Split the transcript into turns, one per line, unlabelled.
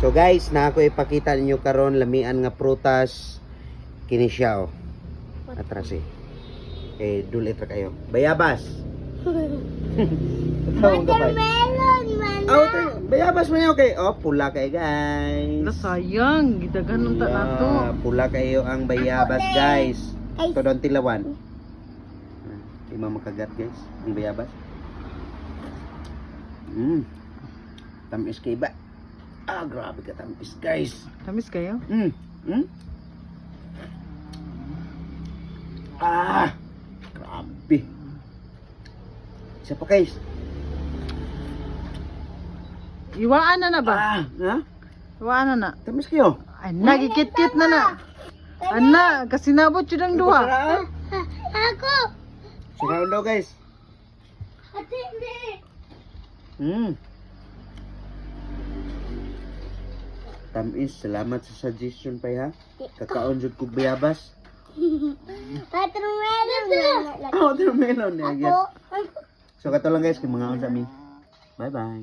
So guys, na ako ipakita ninyo karon lamian nga prutas kini siya oh. Atras eh. Dulit ra kayo. Bayabas.
Watermelon man.
Bayabas man okay. Oh, pula kay guys.
Sayang, gidagan nung nato.
Pula kayo ang bayabas guys. Ito doon tilawan. Di makagat guys, ang bayabas. Tamis kay ba? Grabe ka tamis guys.
Tamis kayo?
Grabe. Isa pa guys.
Iwaan na ba?
Ha?
Iwaan na.
Tamis kayo.
Ay, nagikit-kit na. Ana, kasi nabot yun ang duha.
Ako.
Siraw daw guys.
Ate, hindi.
Tamis, salamat sa suggestion pa ha. Kakaon jud kog bayabas.
Watermelon.
Watermelon na
Ako.
So kato lang guys, kay mga on sa amin. Bye bye.